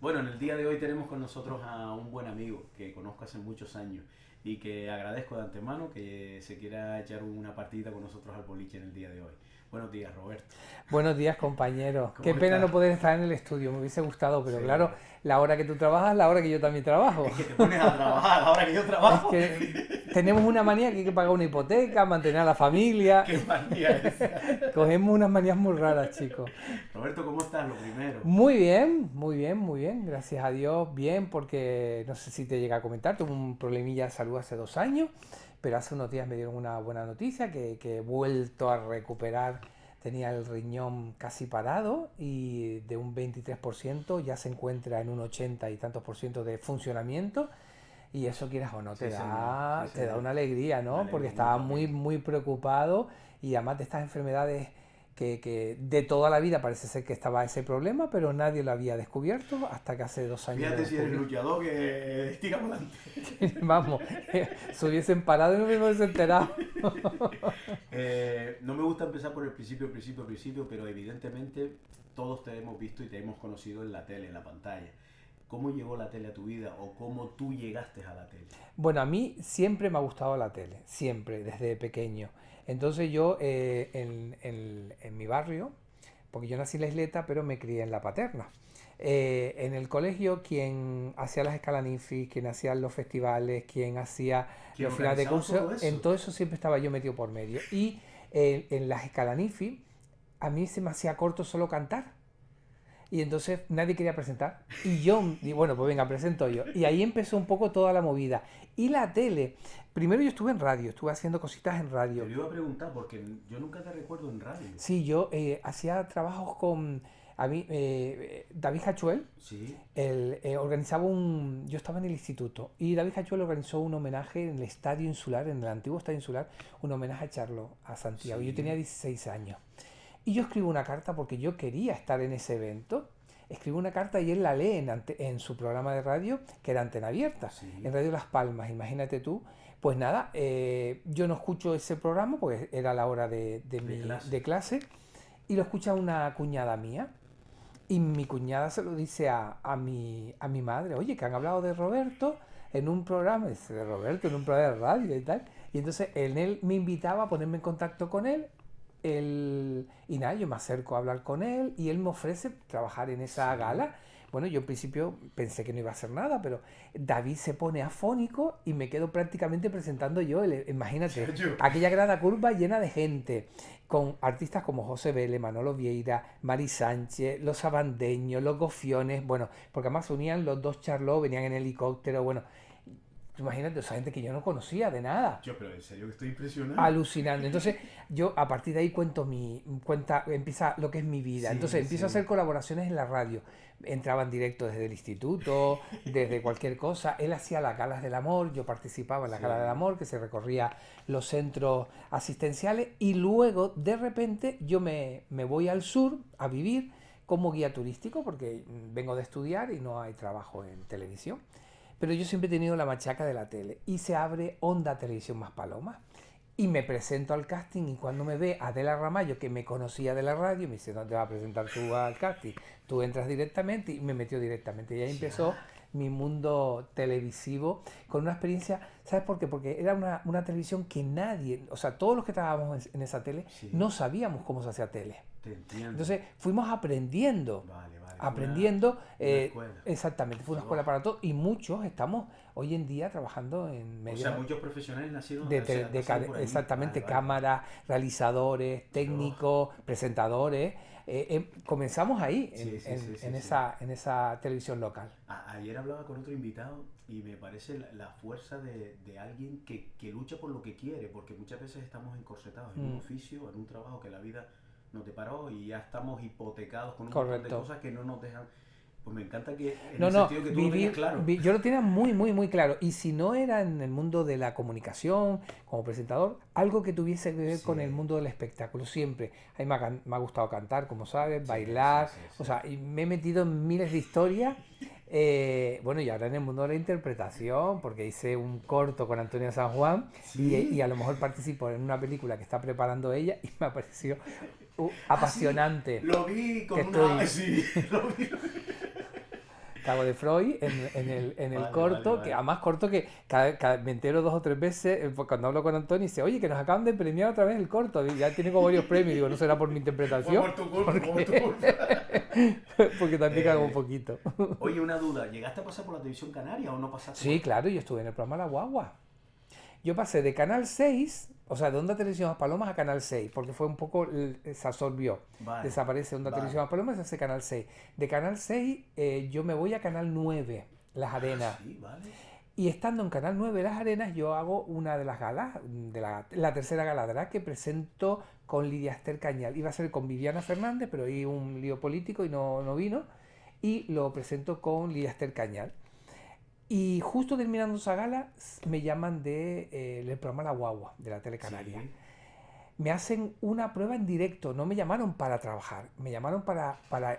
Bueno, en el día de hoy tenemos con nosotros a un buen amigo que conozco hace muchos años y que agradezco de antemano que se quiera echar una partida con nosotros al boliche en el día de hoy. Buenos días, Roberto. Buenos días, compañeros. Qué ¿Cómo pena no estás? poder estar en el estudio, me hubiese gustado, pero claro, Sí. la hora que tú trabajas, la hora que yo también trabajo. Es que te pones a trabajar ahora que yo Es trabajo. que tenemos una manía que hay que pagar una hipoteca, mantener a la familia. ¡Qué manía esa! Cogemos unas manías muy raras, chicos. Roberto, ¿cómo estás? Lo primero. Muy bien, muy bien, muy bien. Gracias a Dios, bien, porque no sé si te llega a comentar, tuve un problemilla de salud hace 2 años, pero hace unos días me dieron una buena noticia que he vuelto a recuperar. Tenía el riñón casi parado y de un 23% ya se encuentra en un 80 y tantos por ciento de funcionamiento. Y eso, quieras o no, Sí, señor. Sí, te da señor. una alegría, Me ¿no? Porque alegro estaba mucho a mí. muy, muy preocupado y además de estas enfermedades que de toda la vida parece ser que estaba ese problema, pero nadie lo había descubierto hasta que hace 2 años lo Fíjate si eres descubrí. luchador que tira para adelante. Vamos, se hubiesen parado y no me hubiese enterado. No me gusta empezar por el principio, principio, principio, pero evidentemente todos te hemos visto y te hemos conocido en la tele, en la pantalla. ¿Cómo llegó la tele a tu vida o cómo tú llegaste a la tele? Bueno, a mí siempre me ha gustado la tele, siempre, desde pequeño. Entonces yo en mi barrio, porque yo nací en la Isleta, pero me crié en la Paterna. En el colegio, quien hacía las escalanifis, quien hacía los festivales, quien hacía ¿Quién los finales de organizaba curso, todo en eso? todo eso siempre estaba yo metido por medio. Y en las escalanifis, a mí se me hacía corto solo cantar. Y entonces nadie quería presentar. Y yo, y bueno, pues venga, presento yo. Y ahí empezó un poco toda la movida. Y la tele. Primero yo estuve en radio, estuve haciendo cositas en Te radio. lo iba a preguntar porque yo nunca te recuerdo en radio. Sí, yo hacía trabajos con David Hachuel. Sí, Organizaba un. Yo estaba en el instituto y David Hachuel organizó un homenaje en el Estadio Insular, en el antiguo Estadio Insular, un homenaje a Charlo, a Santiago. Yo tenía sí, 16 años. Y yo escribo una carta porque yo quería estar en ese evento. Escribo una carta y él la lee en su programa de radio, que era Antena Abierta, en sí. Radio Las Palmas, imagínate tú. Pues nada, yo no escucho ese programa porque era la hora De de clase. clase y lo escucha una cuñada mía. Y mi cuñada se lo dice a mi madre, oye, que han hablado de Roberto en un programa, dice, de Roberto en un programa de radio y tal. Y entonces él me invitaba a ponerme en contacto con y nada, yo me acerco a hablar con él y él me ofrece trabajar en esa Sí. gala. Bueno, yo en principio pensé que no iba a hacer nada, pero David se pone afónico y me quedo prácticamente presentando yo. Imagínate, Chacho. aquella grada curva llena de gente, con artistas como José Vélez, Manolo Vieira, Mari Sánchez, los Abandeños, los Gofiones, bueno, porque además se unían los dos Charlots, venían en helicóptero, bueno, imagínate, esa gente que yo no conocía de nada, Yo, pero en serio que estoy impresionado. alucinante. Entonces, yo a partir de ahí empieza lo que es mi vida. Entonces, Sí, empiezo a hacer sí. colaboraciones en la radio. Entraba en directo desde el instituto, desde cualquier cosa. Él hacía las galas del amor, yo participaba en la gala del Sí. amor, que se recorría los centros asistenciales. Y luego, de repente, yo me voy al sur a vivir como guía turístico, porque vengo de estudiar y no hay trabajo en televisión. Pero yo siempre he tenido la machaca de la tele y se abre Onda Televisión Más Paloma. Y me presento al casting y cuando me ve Adela Ramallo, que me conocía de la radio, me dice, no te vas a presentar tú al casting, tú entras directamente y me metió directamente. Y ahí empezó Ya. mi mundo televisivo con una experiencia, ¿sabes por qué? Porque era una televisión que nadie, o sea, todos los que estábamos en esa tele no Sí. sabíamos cómo se hacía tele. Te entiendo. Entonces fuimos aprendiendo, Vale, vale. Fue aprendiendo, una escuela. exactamente, fue una Buah. escuela para todos y muchos estamos hoy en día trabajando en O sea, medios muchos profesionales nacieron, o sea, pasaron por allí. Vale, exactamente, vale. cámaras, realizadores, Yo. técnicos, presentadores. Comenzamos ahí, Sí, sí, sí, sí, en sí. en esa televisión local. Ayer hablaba con otro invitado y me parece la fuerza de alguien que lucha por lo que quiere, porque muchas veces estamos encorsetados en un Mm, oficio, en un trabajo que la vida nos deparó y ya estamos hipotecados con un montón de correcto. cosas que no nos dejan. Pues me encanta que en No, el no, sentido que tú lo tenías claro. yo lo tenía muy, muy, muy claro. Y si no era en el mundo de la comunicación, como presentador, algo que tuviese que ver con el Sí, mundo del espectáculo, siempre. A mí me ha gustado cantar, como sabes, sí, sí, bailar, sí, o sí. sea, y me he metido en miles de historias. Bueno, y ahora en el mundo de la interpretación, porque hice un corto con Antonia San Juan y Sí, a lo mejor participo en una película que está preparando ella y me ha parecido ah, sí, apasionante lo vi que con una. estoy. Sí, lo vi. hago de Freud en el Vale, corto, vale, que vale. además corto que me entero 2 o 3 veces, pues cuando hablo con Antonio dice, oye, que nos acaban de premiar otra vez el corto, y ya tiene como varios premios, digo, no será por mi Fue interpretación, por tu culpa, fue por tu porque, culpa. porque también hago un Eh, poquito. Oye, una duda, ¿llegaste a pasar por la televisión canaria o no pasaste por Sí, ahí? claro, yo estuve en el programa La Guagua. Yo pasé de Canal 6, o sea, de Onda Televisión Las Palomas a Canal 6, porque fue un poco, se absorbió. Vale, Desaparece Onda vale. Televisión Las Palomas y se hace Canal 6. De Canal 6 yo me voy a Canal 9, Las Ah, Arenas. sí, vale. Y estando en Canal 9, Las Arenas, yo hago una de las galas, de la tercera gala drag que presento con Lidia Ester Cañal. Iba a ser con Viviana Fernández, pero hay un lío político y no vino. Y lo presento con Lidia Ester Cañal. Y justo terminando esa gala, me llaman del programa La Guagua, de la Tele Canaria. Sí, Me hacen una prueba en directo, no me llamaron para trabajar, me llamaron para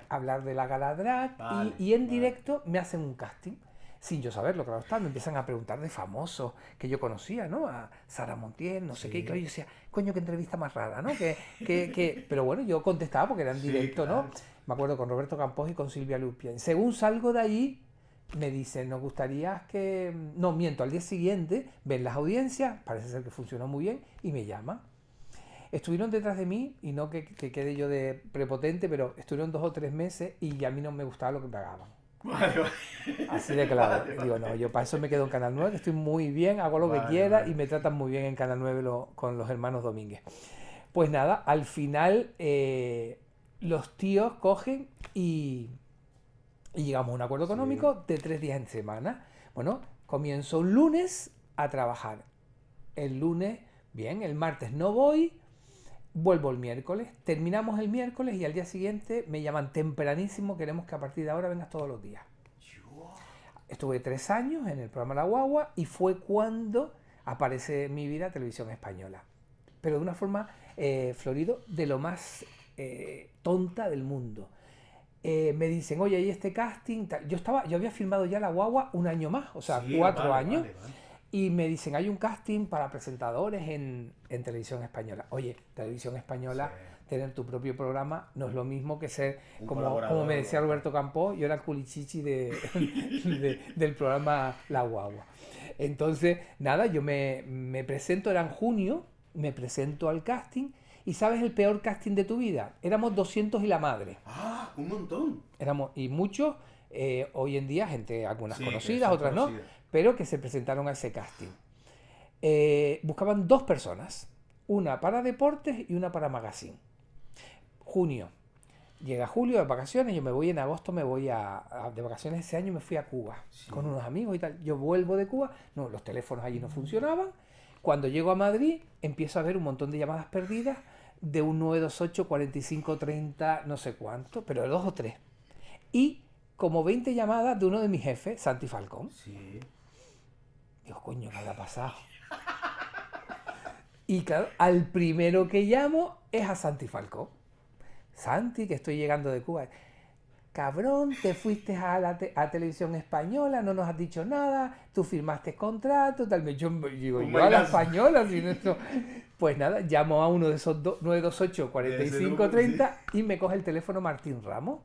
hablar de la gala drag vale, y en vale. directo me hacen un casting. Sin yo saberlo, claro está, me empiezan a preguntar de famosos que yo conocía, ¿no? A Sara Montiel, no sé qué, y claro, Sí, yo decía, coño, qué entrevista más rara, ¿no? Pero bueno, yo contestaba porque era en sí, directo, ¿no? claro. Me acuerdo con Roberto Campos y con Silvia Lupia. Y según salgo de allí, me dicen, nos gustaría que... No, miento, al día siguiente ven las audiencias, parece ser que funcionó muy bien, y me llaman. Estuvieron detrás de mí, y no que quede yo de prepotente, pero estuvieron 2 o 3 meses y a mí no me gustaba lo que me pagaban. Vale, vale. Así de claro. Vale, Digo, no, vale. yo para eso me quedo en Canal 9, que estoy muy bien, hago lo que Vale, quiera y vale. me tratan muy bien en Canal 9 con los hermanos Domínguez. Pues nada, al final los tíos cogen y llegamos a un acuerdo Sí. económico de 3 días en semana. Bueno, comienzo un lunes a trabajar. El lunes, bien, el martes no voy, vuelvo el miércoles, terminamos el miércoles y al día siguiente me llaman tempranísimo, queremos que a partir de ahora vengas todos los días. Yo- Estuve 3 años en el programa La Guagua y fue cuando aparece en mi vida Televisión Española. Pero de una forma, Florido, de lo más tonta del mundo. Me dicen, oye, ¿y este casting? Yo había filmado ya La Guagua un año más, o sea, Sí, 4 años, vale, vale. y me dicen, hay un casting para presentadores en Televisión Española. Oye, Televisión Sí. Española, tener tu propio programa no es lo mismo que ser, Un como me colaborador. decía Roberto Campos, yo era el culichichi del programa La Guagua. Entonces, nada, yo me presento, era en junio, me presento al casting, y ¿sabes el peor casting de tu vida? Éramos 200 y la madre. Ah, un montón. Éramos, y muchos, hoy en día, gente, algunas Sí, que conocidas, son otras no, conocidos. pero que se presentaron a ese casting. Buscaban 2 personas, una para deportes y una para magazine. Junio. Llega julio de vacaciones, yo me voy en agosto, me voy de vacaciones ese año, me fui a Cuba con Sí. unos amigos y tal. Yo vuelvo de Cuba, no, los teléfonos allí no funcionaban. Cuando llego a Madrid, empiezo a ver un montón de llamadas perdidas de un 928 45 30 no sé cuánto, pero de 2 o 3. Y como 20 llamadas de uno de mis jefes, Santi Falcón. Sí. Digo, coño, ¿qué habrá pasado? Y claro, al primero que llamo es a Santi Falcón. Santi, que estoy llegando de Cuba. Cabrón, te fuiste a Televisión Española, no nos has dicho nada, tú firmaste contrato, tal vez yo digo, Un yo a la mainazo. española, si no esto... Pues nada, llamo a uno de esos 928 De ese 45 número, sí. 30 y me coge el teléfono Martín Ramos,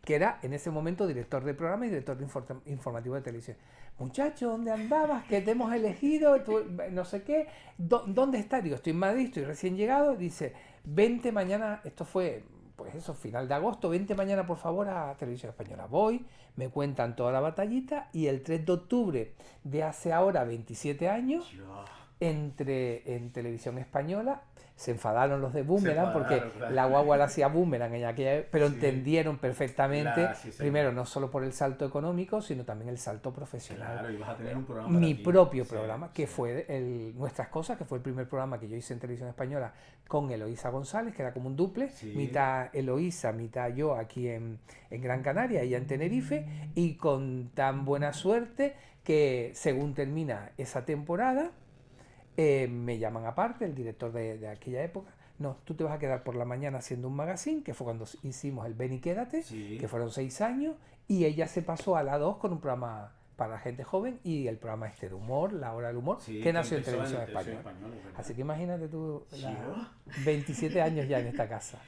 que era en ese momento director de programa y director de informativo de televisión. Muchacho, ¿dónde andabas? Que te hemos elegido, tú, no sé qué. ¿Dónde estás? Digo, estoy en Madrid, estoy recién llegado. Dice, vente mañana, esto fue, pues eso, final de agosto, vente mañana por favor a Televisión Española. Voy, me cuentan toda la batallita y el 3 de octubre de hace ahora 27 años, Yo- entré en Televisión Española. Se enfadaron los de Se Boomerang porque enfadaron, claro. la guagua la hacía Boomerang en aquella, pero Sí. entendieron perfectamente, Sí, primero, señor. no solo por el salto económico, sino también el salto profesional. Claro, y vas a tener un programa para Mi ti. propio Sí, programa, que sí. fue Nuestras Cosas, que fue el primer programa que yo hice en Televisión Española con Eloísa González, que era como un duple, Sí. mitad Eloísa, mitad yo aquí en Gran Canaria, ella en Tenerife, y con tan buena suerte que según termina esa temporada, me llaman aparte, el director de aquella época. No, tú te vas a quedar por la mañana haciendo un magazine, que fue cuando hicimos el Ven y Quédate, Sí. que fueron 6 años, y ella se pasó a la 2 con un programa para gente joven, y el programa este de humor, La Hora del Humor, Sí, que que nació en empezó Televisión Televisión Española. Española, es verdad. Así que imagínate tú, Sí, 27 años ya en esta casa.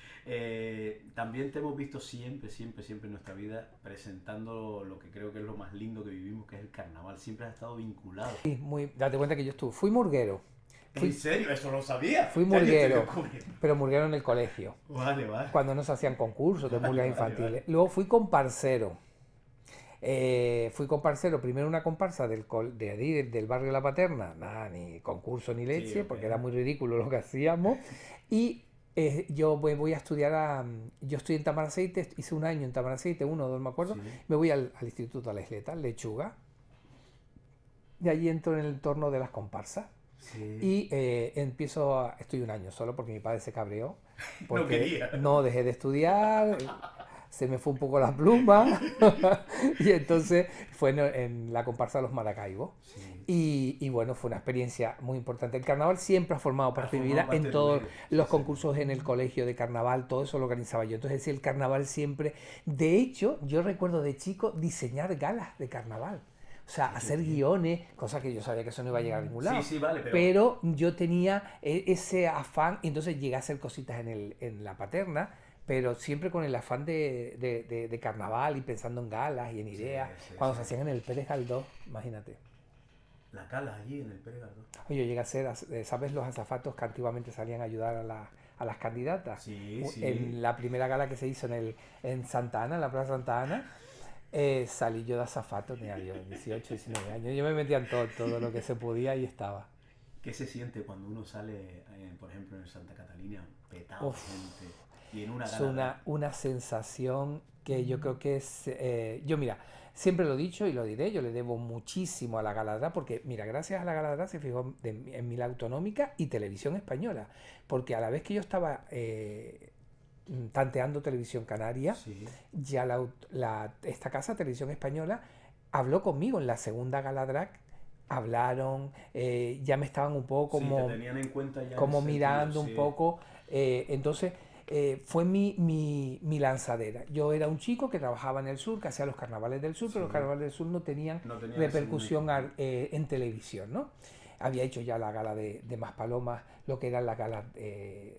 También te hemos visto siempre, siempre, siempre en nuestra vida presentando lo que creo que es lo más lindo que vivimos, que es el carnaval. Siempre has estado vinculado. Sí, date cuenta que fui murguero. ¿En serio? Eso no lo sabía. Fui ¿Qué año te murguero, ocurre? pero murguero en el colegio, Vale, vale. cuando no se hacían concursos de murgas Vale, infantiles. vale. Luego fui comparsero. Fui comparsero, primero una comparsa de allí, del barrio La Paterna, nada, ni concurso ni leche, Sí, ok. porque era muy ridículo lo que hacíamos. Y yo voy a estudiar yo estoy en Tamaraceite, hice un año en Tamaraceite, 1 o 2, me acuerdo. Sí, Me voy al Instituto de la Isleta, Lechuga, y allí entro en el entorno de las comparsas. sí. Y estoy un año solo porque mi padre se cabreó, No porque quería. no dejé de estudiar, se me fue un poco la pluma, y entonces fue en la comparsa de los Maracaibos. Sí. Y bueno, fue una experiencia muy importante. El carnaval siempre ha formado parte de mi vida, formado parte en de tu todos vida. los Sí, concursos en el colegio de carnaval, todo eso lo organizaba yo. Entonces, sí, el carnaval siempre. De hecho, yo recuerdo de chico diseñar galas de carnaval. O sea, sí. hacer guiones, cosa que yo sabía que eso no iba a llegar a ningún lado. Sí, sí, vale, pero... Pero yo tenía ese afán, y entonces llegué a hacer cositas en la Paterna, pero siempre con el afán de carnaval y pensando en galas y en Sí, ideas. sí, Cuando sí. se hacían en el Pérez Galdós, imagínate. La cala allí en el Pérez Galdós. Oye, yo llegué a ser, ¿sabes los azafatos que antiguamente salían a ayudar a las candidatas? Sí, sí. En la primera gala que se hizo en Santa Ana, en la Plaza Santa Ana, salí yo de azafato, tenía yo 18, 19 años. Yo me metía en todo lo que se podía y estaba. ¿Qué se siente cuando uno sale, por ejemplo, en Santa Catalina, petado de Uf, gente, y en una es gala? una sensación que yo creo que es... yo mira, siempre lo he dicho y lo diré, yo le debo muchísimo a la Galadra, porque mira, gracias a la Galadra se fijó en mi la autonómica y Televisión Española, porque a la vez que yo estaba tanteando Televisión Canaria, Sí, ya esta casa, Televisión Española, habló conmigo en la segunda Galadra, hablaron, ya me estaban un poco sí, te tenían en cuenta ya en como ese mirando sentido, un sí. poco. Entonces, fue mi lanzadera. Yo era un chico que trabajaba en el sur, que hacía los carnavales del sur, pero los Sí. carnavales del sur no tenían No tenían ese repercusión momento. en televisión, ¿no? Había hecho ya la gala de Maspalomas, lo que era la gala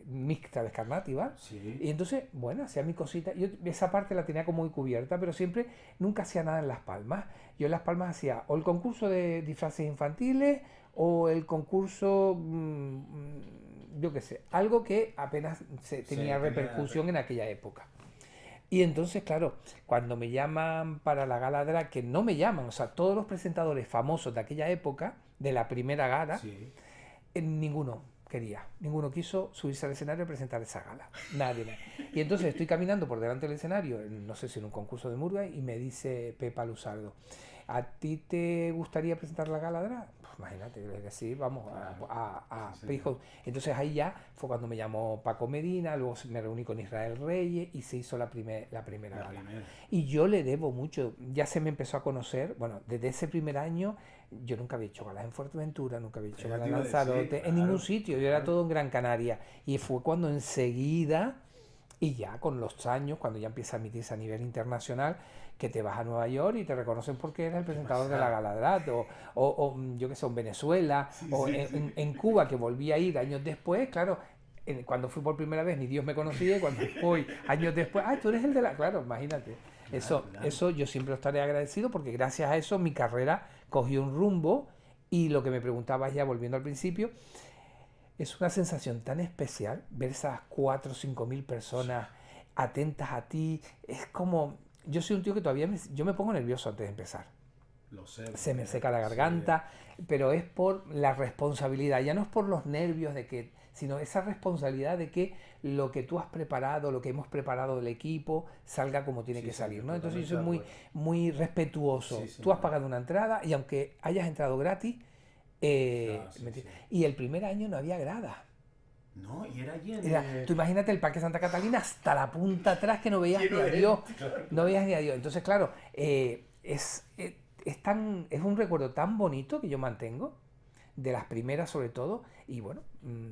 mixta de Escarnativa. Sí, Y entonces, bueno, hacía mi cosita. Yo esa parte la tenía como muy cubierta, pero siempre, nunca hacía nada en Las Palmas. Yo en Las Palmas hacía o el concurso de disfraces infantiles o el concurso, yo qué sé, algo que apenas tenía sí, repercusión en aquella época. Y entonces, claro, cuando me llaman para la gala drag, que no me llaman, o sea, todos los presentadores famosos de aquella época, de la primera gala, sí. ninguno quería, ninguno quiso subirse al escenario y presentar esa gala. Nadie, nadie. Y entonces estoy caminando por delante del escenario, no sé si en un concurso de murga, y me dice Pepa Luzardo, ¿a ti te gustaría presentar la gala drag? Pues imagínate, yo le dije, sí, vamos, Claro. Sí, me dijo. Entonces ahí ya fue cuando me llamó Paco Medina, luego me reuní con Israel Reyes y se hizo la primera La gala. primera. Y yo le debo mucho, ya se me empezó a conocer, bueno, desde ese primer año yo nunca había hecho galas en Fuerteventura, nunca había hecho Eso galas te en iba a decir, Lanzarote, en ningún claro, sitio, yo era claro. todo en Gran Canaria. Y fue cuando enseguida, y ya con los años, cuando ya empieza a emitirse a nivel internacional, que te vas a Nueva York y te reconocen porque eres el ¿Qué presentador de la pasa? Galadrat, o yo que sé, en Venezuela, Sí, o sí, sí. en Cuba, que volví a ir años después, claro. Cuando fui por primera vez ni Dios me conocía, y cuando fui años después, ah, tú eres el de la... Claro, imagínate. Claro, claro. Eso yo siempre estaré agradecido, porque gracias a eso mi carrera cogió un rumbo. Y lo que me preguntabas, ya volviendo al principio, es una sensación tan especial ver esas 4 o 5 mil personas atentas a ti. Es como, yo soy un tío que todavía yo me pongo nervioso antes de empezar. Lo sé, Se me porque seca la sí. garganta, pero es por la responsabilidad, ya no es por los nervios sino esa responsabilidad de que lo que tú has preparado, lo que hemos preparado del equipo, salga como tiene Sí, que sí, salir, ¿no? Entonces yo totalmente soy de muy, acuerdo. muy respetuoso. Sí, sí, Tú has pagado una entrada, y aunque hayas entrado gratis, claro, sí, sí. y el primer año no había grada. No, y era allí en... Tú imagínate el Parque Santa Catalina hasta la punta atrás, que no veías lleno ni a de Dios, gente, claro. no veías ni a Dios. Entonces, claro, es un recuerdo tan bonito que yo mantengo, de las primeras sobre todo, y bueno,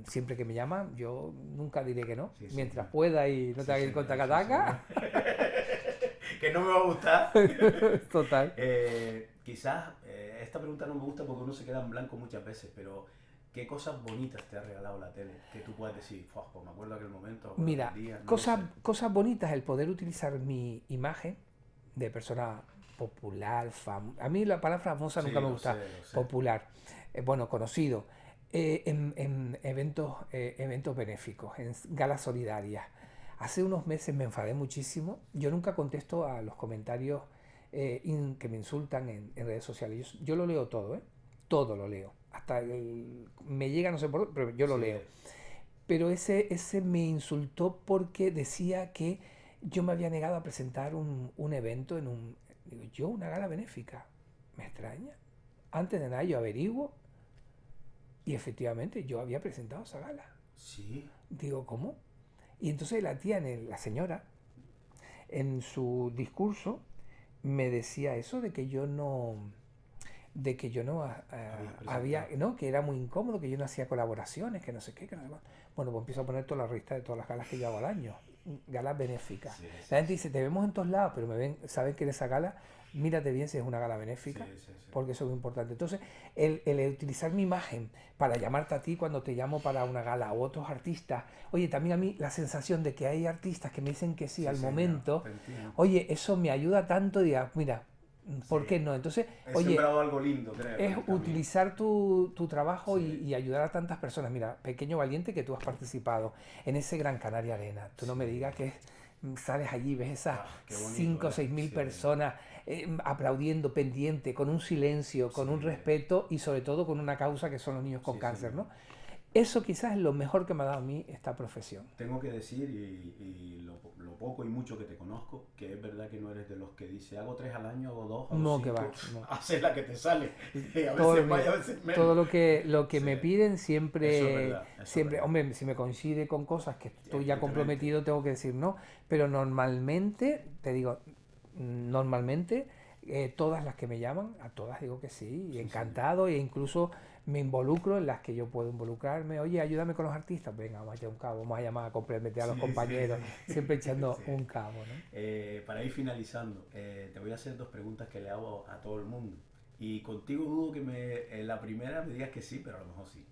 siempre que me llaman, yo nunca diré que no, Sí, sí, mientras sí. pueda y no Sí, tenga que ir señor, con sí, taca-taca. señor. que no me va a gustar. Total. Quizás esta pregunta no me gusta porque uno se queda en blanco muchas veces, pero ¿qué cosas bonitas te ha regalado la tele? Que tú puedas decir, pues me acuerdo de aquel momento, me acuerdo de Mira, aquel día, no lo cosas, sé. cosas bonitas, el poder utilizar mi imagen de persona popular, a mí la palabra famosa Sí, nunca me gusta, lo sé. popular, bueno, conocido, en eventos benéficos, en galas solidarias. Hace unos meses me enfadé muchísimo. Yo nunca contesto a los comentarios que me insultan en redes sociales. Yo lo leo todo, ¿eh? Todo lo leo. Me llega, no sé por qué, pero yo lo Sí, leo. Pero ese me insultó porque decía que yo me había negado a presentar un evento en un... Digo, yo, una gala benéfica. Me extraña. Antes de nada yo averiguo y efectivamente yo había presentado esa gala. sí, Digo, ¿cómo? Y entonces la tía, la señora, en su discurso me decía eso de que yo no habías había, presentado. ¿no? Que era muy incómodo, que yo no hacía colaboraciones, que no sé qué, que no sé más. Bueno, pues empiezo a poner toda la lista de todas las galas que yo hago al año, galas benéficas. Sí, sí, La gente sí. dice, te vemos en todos lados, pero me ven, saben que en esa gala, mírate bien si es una gala Sí, benéfica, sí, sí. porque eso es muy importante. Entonces, el utilizar mi imagen para llamarte a ti cuando te llamo para una gala o otros artistas, oye, también a mí la sensación de que hay artistas que me dicen que sí Sí, al señor, momento, te entiendo. oye, eso me ayuda tanto, diga, mira, ¿por Sí. qué no? Entonces, He oye, sembrado algo lindo, creo, en es el camino. utilizar tu trabajo Sí, y ayudar a tantas personas. Mira, pequeño valiente que tú has participado en ese Gran Canaria Arena. Tú no me sí. digas que sales allí, ves esas Ah, qué bonito, 5 o 6 mil Sí, personas aplaudiendo, pendiente, con un silencio, con un sí, respeto y sobre todo con una causa que son los niños con sí, cáncer, señor. ¿no? Eso quizás es lo mejor que me ha dado a mí esta profesión. Tengo que decir, y lo poco y mucho que te conozco, que es verdad que no eres de los que dice hago 3 al año, hago 2, hago No, que 5, va, no. haces la que te sale. Y a Todo lo veces más y que, a veces menos. todo lo que Sí, me piden eso es siempre, verdad, eso es siempre, verdad. hombre, si me coincide con cosas que estoy ya Evidentemente. comprometido, tengo que decir no, pero normalmente, te digo, normalmente, todas las que me llaman, a todas digo que sí, y Sí, señor. encantado, e incluso me involucro en las que yo puedo involucrarme, oye, ayúdame con los artistas, venga, vamos a echar un cabo, vamos a llamar a comprometer a los Sí, sí, compañeros, sí. siempre echando Sí. un cabo, ¿no? Para ir finalizando, te voy a hacer 2 preguntas que le hago a todo el mundo. Y contigo dudo que la primera me digas que sí, pero a lo mejor sí.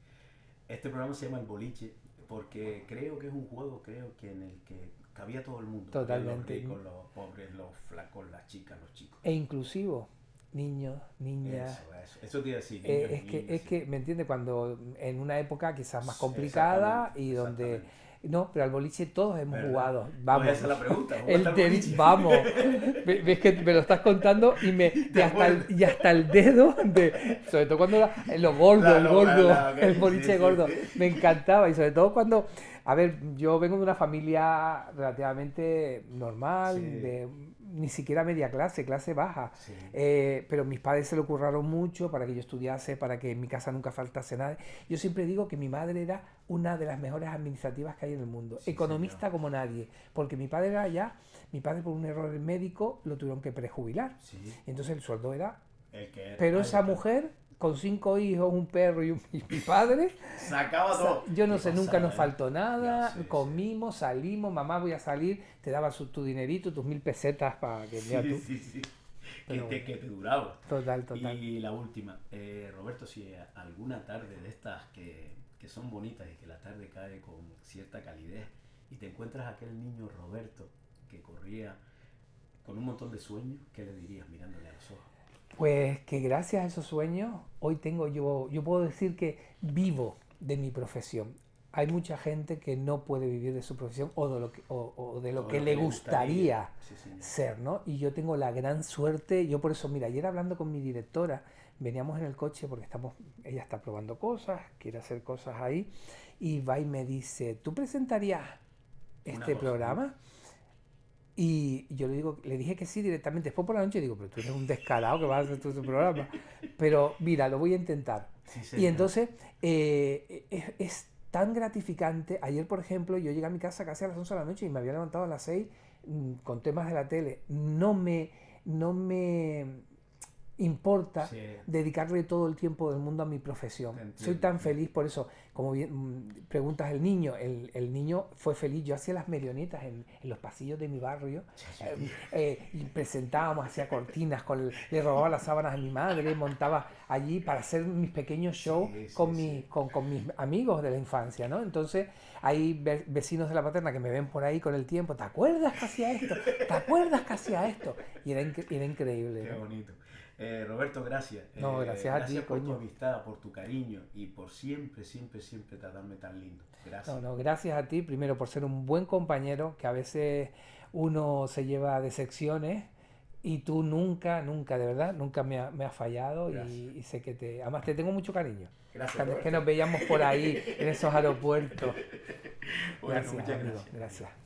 Este programa se llama El Boliche porque creo que es un juego, creo que en el que cabía todo el mundo. Cabían los Totalmente. ricos, los pobres, los flacos, las chicas, los chicos. E inclusivo, niños, niñas. Eso te iba a decir, niños y niñas, Es sí. que, ¿me entiendes? Cuando en una época quizás más Exactamente, complicada y donde... exactamente. No, pero al boliche todos hemos ¿Verdad? jugado. Pues Vamos, esa es la pregunta, ¿jugaste al boliche? vamos. Ves que me lo estás contando y ¿Te acuerdas? y hasta el dedo de... Sobre todo cuando era lo gordo, el Sí, boliche sí, gordo. sí. Me encantaba y sobre todo cuando... A ver, yo vengo de una familia relativamente normal, Sí, de ni siquiera media clase, clase baja. sí, Pero mis padres se lo curraron mucho para que yo estudiase, para que en mi casa nunca faltase nada. Yo siempre digo que mi madre era una de las mejores administrativas que hay en el mundo, sí, señor. economista como nadie, porque mi padre era ya, mi padre por un error médico lo tuvieron que prejubilar, Sí, y entonces el sueldo era, el que era. pero Ahí esa está. mujer con 5 hijos, un perro y mi padre, Sacaba todo. yo no Qué sé, nunca nos pasada, ¿eh? faltó Ya, nada, sí, sí. comimos, salimos, mamá voy a salir, te daba tu dinerito, tus 1000 pesetas para que mira Sí, tú, sí, sí. pero bueno, Que te duraba. total, total. Y la última, Roberto, si alguna tarde de estas que son bonitas y que la tarde cae con cierta calidez y te encuentras a aquel niño Roberto que corría con un montón de sueños, ¿qué le dirías mirándole a los ojos? Pues que gracias a esos sueños, hoy tengo yo puedo decir que vivo de mi profesión. Hay mucha gente que no puede vivir de su profesión o de lo O que lo le que le gustaría. gustaría Sí, señor. ser, ¿no? Y yo tengo la gran suerte, yo por eso, mira, ayer hablando con mi directora, veníamos en el coche porque ella está probando cosas, quiere hacer cosas ahí, y va y me dice, ¿tú presentarías Una este cosa, ¿no? programa? Y yo le dije que sí directamente. Después por la noche digo, pero tú eres un descarado que vas a hacer todo ese programa. Pero mira, lo voy a intentar. Sí, Y señor. entonces es tan gratificante. Ayer, por ejemplo, yo llegué a mi casa casi a las 11 de la noche y me había levantado a las 6 con temas de la tele. No me importa Sí, dedicarle todo el tiempo del mundo a mi profesión. te Soy entiendo. tan feliz por eso, como bien preguntas el niño, el niño fue feliz. Yo hacía las marionetas en los pasillos de mi barrio, Chacho, eh, tío. y presentábamos, hacía cortinas, le robaba las sábanas a mi madre, montaba allí para hacer mis pequeños shows Sí, con, sí, sí. con mis amigos de la infancia, ¿no? Entonces hay vecinos de la paterna que me ven por ahí con el tiempo, ¿te acuerdas que hacía esto? ¿Te acuerdas que hacía esto? Y era increíble, Qué ¿no? bonito. Roberto, gracias. No, gracias a ti, Gracias por tu coño. amistad, por tu cariño y por siempre, siempre, siempre tratarme tan lindo. No, Gracias. no, gracias a ti, primero por ser un buen compañero, que a veces uno se lleva decepciones y tú nunca, nunca, de verdad, nunca me has fallado Gracias. y sé que te, además te tengo mucho cariño. Gracias, Cada vez que Roberto. nos veíamos por ahí en esos aeropuertos. Bueno, Gracias, muchas amigo, gracias. gracias.